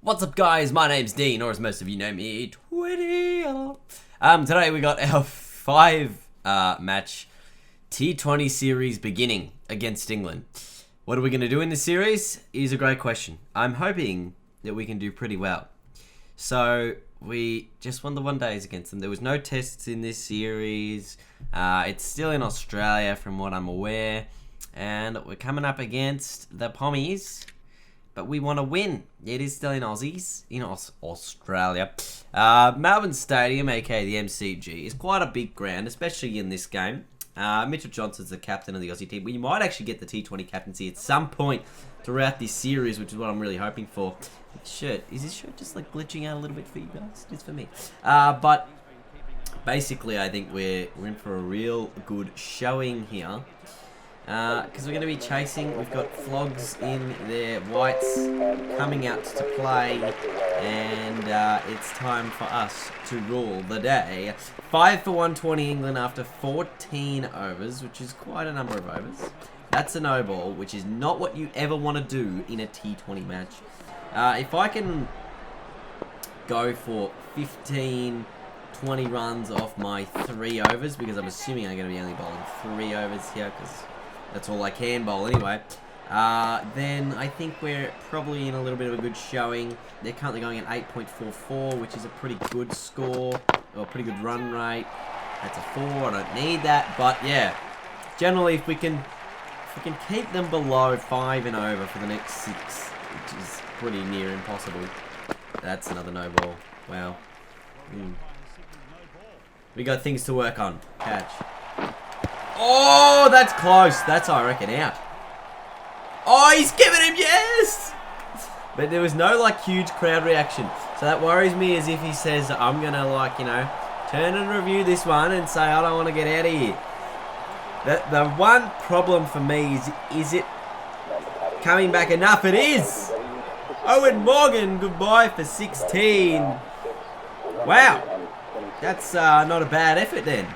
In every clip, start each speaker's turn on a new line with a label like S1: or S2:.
S1: What's up, guys? My name's Dean, or as most of you know me, Twitty. Today we got our five-match T20 series beginning against England. What are we going to do in this series is a great question. I'm hoping that we can do pretty well. So, we just won the one days against them. There was no tests in this series. It's still in Australia from what I'm aware. And we're coming up against the Pommies. But we want to win. It is still in Aussies, in Australia. Melbourne Stadium, aka the MCG, is quite a big ground, especially in this game. Mitchell Johnson's the captain of the Aussie team. We might actually get the T20 captaincy at some point throughout this series, which is what I'm really hoping for. Is this shirt just like glitching out a little bit for you guys? It's for me. But basically, I think we're in for a real good showing here. Because we're going to be chasing. We've got Flogs in their whites coming out to play, and it's time for us to rule the day. 5 for 120 England after 14 overs, which is quite a number of overs. That's a no ball, which is not what you ever want to do in a T20 match. If I can go for 15, 20 runs off my 3 overs, because I'm assuming I'm going to be only bowling 3 overs here, because that's all I can bowl anyway. Then I think we're probably in a little bit of a good showing. They're currently going at 8.44, which is a pretty good score, or a pretty good run rate. That's a 4. I don't need that, but yeah. Generally, if we can keep them below 5 and over for the next 6, which is pretty near impossible. That's another no ball. Wow. We got things to work on. Catch. Oh, that's close. That's, I reckon, out. Oh, he's giving him yes! But there was no, like, huge crowd reaction. So that worries me as if he says, I'm going to, like, you know, turn and review this one and say, I don't want to get out of here. The one problem for me is it coming back enough? It is! Owen Morgan, goodbye for 16. Wow. That's not a bad effort then.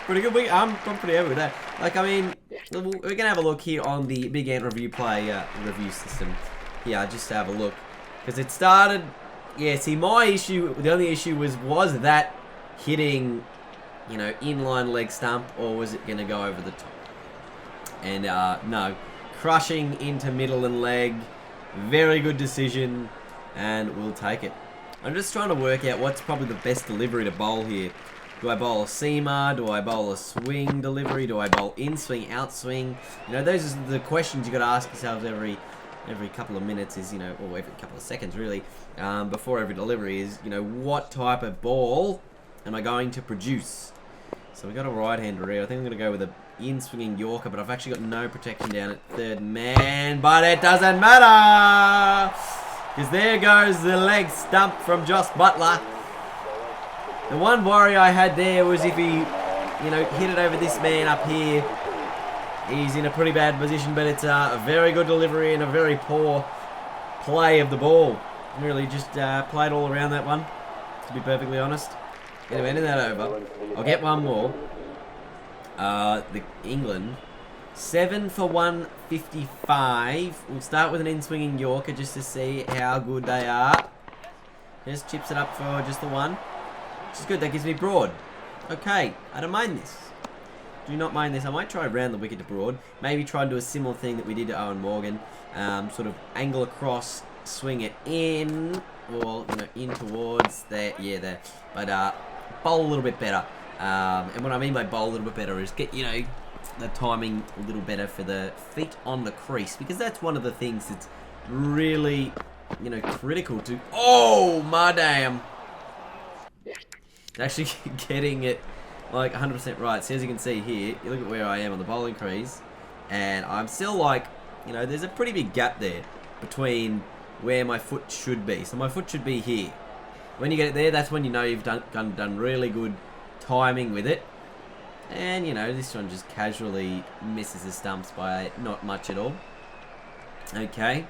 S1: Pretty good. I'm pretty happy with that. Like, I mean, we're going to have a look here on the Big Ant Review Play review system. Yeah, just to have a look. Because it started... Yeah, see, my issue... The only issue was that hitting, you know, inline leg stump, or was it going to go over the top? And, no. Crushing into middle and leg. Very good decision. And we'll take it. I'm just trying to work out what's probably the best delivery to bowl here. Do I bowl a seamer? Do I bowl a swing delivery? Do I bowl in swing, out swing? You know, those are the questions you got to ask yourselves every couple of minutes. Is, you know, or every couple of seconds really, before every delivery is, you know, what type of ball am I going to produce? So we got a right-hander here. I think I'm going to go with a in-swinging Yorker, but I've actually got no protection down at third man. But it doesn't matter, because there goes the leg stump from Josh Buttler. The one worry I had there was if he, you know, hit it over this man up here. He's in a pretty bad position, but it's a very good delivery and a very poor play of the ball. Really just played all around that one, to be perfectly honest. Anyway, ending that over. I'll get one more. The England. 7 for 155. We'll start with an in-swinging Yorker just to see how good they are. Just chips it up for just the one. Which is good, that gives me broad. Okay, I don't mind this. Do not mind this. I might try round the wicket to broad. Maybe try and do a similar thing that we did to Owen Morgan. Sort of angle across, swing it in, or, you know, in towards there. Yeah, there. But bowl a little bit better. And what I mean by bowl a little bit better is get, you know, the timing a little better for the feet on the crease. Because that's one of the things that's really, you know, critical to... Oh, my damn. Actually getting it like 100% right. So as you can see here, you look at where I am on the bowling crease, and I'm still like, you know, there's a pretty big gap there between where my foot should be. So my foot should be here. When you get it there, that's when you know you've done really good timing with it. And, you know, this one just casually misses the stumps by not much at all. Okay.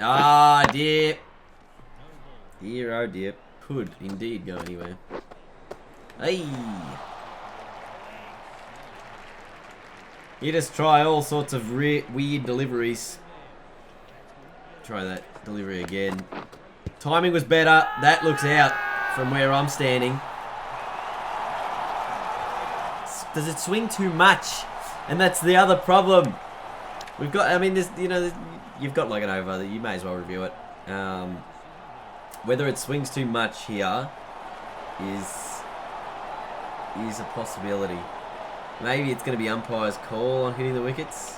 S1: Ah, dear. Dear, oh dear. Could indeed go anywhere. Hey! You just try all sorts of weird deliveries. Try that delivery again. Timing was better. That looks out from where I'm standing. Does it swing too much? And that's the other problem. We've got, I mean, there's, you know, you've got like an over. You may as well review it. Whether it swings too much here is a possibility. Maybe it's going to be umpire's call on hitting the wickets.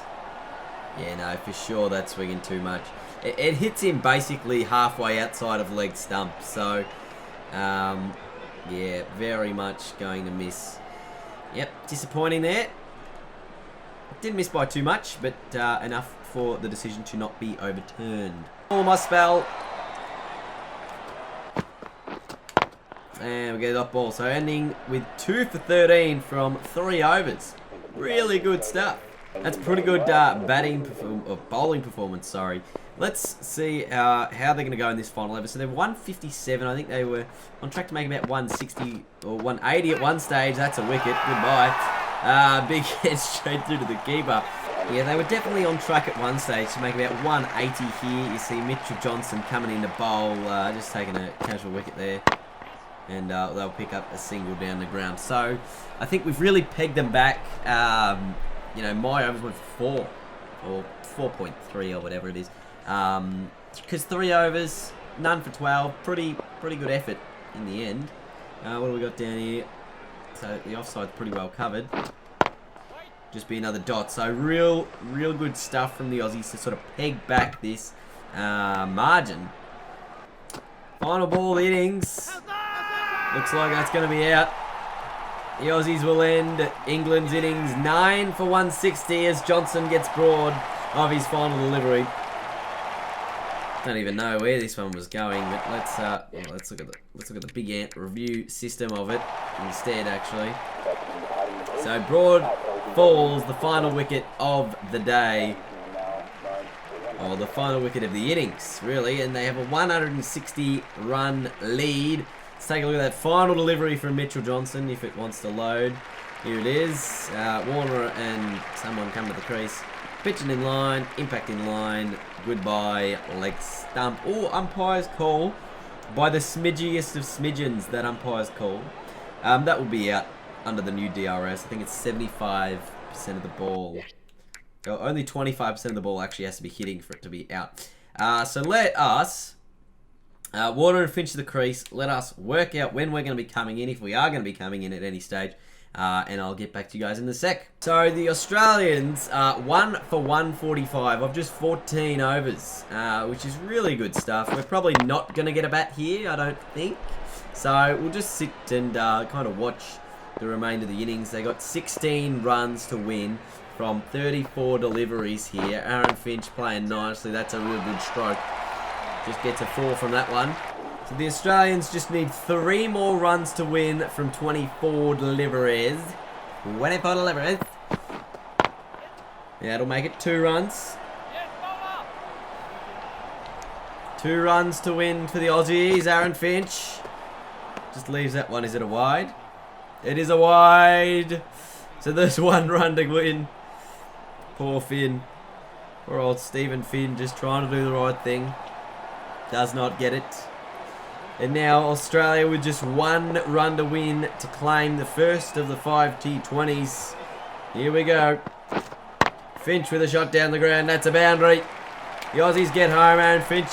S1: Yeah, no, for sure that's swinging too much. It hits him basically halfway outside of leg stump. So, yeah, very much going to miss. Yep, disappointing there. Didn't miss by too much, but enough for the decision to not be overturned. Almost spell. And we get it off ball. So ending with 2 for 13 from 3 overs. Really good stuff. That's pretty good bowling performance, sorry. Let's see how they're going to go in this final over. So they're 157. I think they were on track to make about 160 or 180 at one stage. That's a wicket. Goodbye. Big hit straight through to the keeper. Yeah, they were definitely on track at one stage to make about 180 here. You see Mitchell Johnson coming in to bowl, just taking a casual wicket there. And they'll pick up a single down the ground. So I think we've really pegged them back. You know, my overs went for 4 or 4.3 or whatever it is. Because 3 overs, none for 12. Pretty good effort in the end. What do we got down here? So the offside's pretty well covered. Just be another dot. So real good stuff from the Aussies to sort of peg back this margin. Final ball innings. Looks like that's going to be out. The Aussies will end England's innings 9 for 160 as Johnson gets broad of his final delivery. Don't even know where this one was going, but let's look at the Big Ant review system of it instead. Actually, so Broad falls, the final wicket of the day, or the final wicket of the innings, really, and they have a 160-run lead. Let's take a look at that final delivery from Mitchell Johnson, if it wants to load. Here it is. Warner and someone come to the crease. Pitching in line, impact in line, goodbye, leg stump. Oh, umpire's call by the smidgiest of smidgens, that umpire's call. That will be out under the new DRS. I think it's 75% of the ball. Only 25% of the ball actually has to be hitting for it to be out. So let us... Warner and Finch to the crease. Let us work out when we're going to be coming in, if we are going to be coming in at any stage. And I'll get back to you guys in a sec. So the Australians are 1 for 145 of just 14 overs, which is really good stuff. We're probably not going to get a bat here, I don't think. So we'll just sit and kind of watch the remainder of the innings. They got 16 runs to win from 34 deliveries here. Aaron Finch playing nicely. That's a real good stroke. Just gets a 4 from that one. So the Australians just need 3 more runs to win from 24 deliveries. 24 deliveries. Yeah, it'll make it 2 runs. 2 runs to win for the Aussies. Aaron Finch just leaves that one. Is it a wide? It is a wide. So there's 1 run to win. Poor Finn. Poor old Stephen Finn just trying to do the right thing. Does not get it. And now Australia with just 1 run to win to claim the first of the 5 T20s. Here we go. Finch with a shot down the ground. That's a boundary. The Aussies get home. Aaron Finch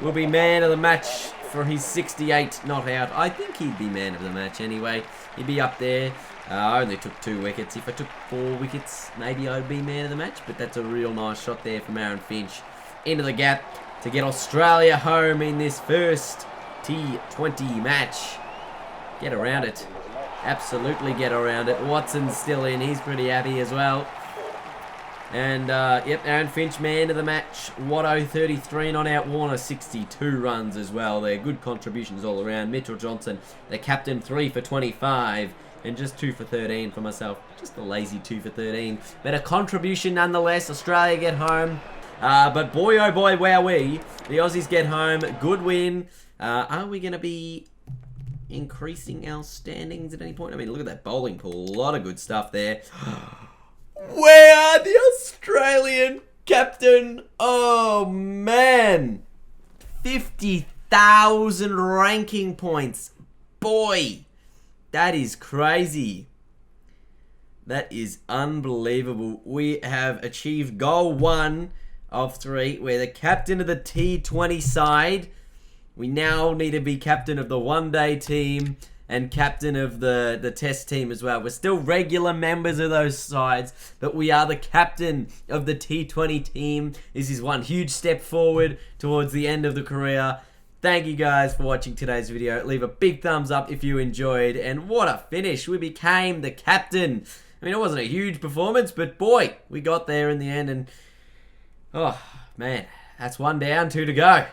S1: will be man of the match for his 68 not out. I think he'd be man of the match anyway. He'd be up there. I only took 2 wickets. If I took 4 wickets, maybe I'd be man of the match. But that's a real nice shot there from Aaron Finch. Into the gap to get Australia home in this first T20 match. Get around it. Absolutely get around it. Watson's still in. He's pretty happy as well. And, yep, Aaron Finch, man of the match. Watto, 33 not out. Warner, 62 runs as well. They're good contributions all around. Mitchell Johnson, the captain, 3 for 25. And just 2 for 13 for myself. Just a lazy 2 for 13. But a contribution nonetheless. Australia get home. But boy, oh boy, wowee. The Aussies get home. Good win. Are we going to be increasing our standings at any point? I mean, look at that bowling pool. A lot of good stuff there. Where are the Australian Captain. Oh, man. 50,000 ranking points. Boy, that is crazy. That is unbelievable. We have achieved goal 1 of 3. We're the captain of the T20 side. We now need to be captain of the one-day team and captain of the test team as well. We're still regular members of those sides, but we are the captain of the T20 team. This is one huge step forward towards the end of the career. Thank you guys for watching today's video. Leave a big thumbs up if you enjoyed. And what a finish. We became the captain. I mean, it wasn't a huge performance, but boy, we got there in the end. And, oh, man, that's 1 down, 2 to go.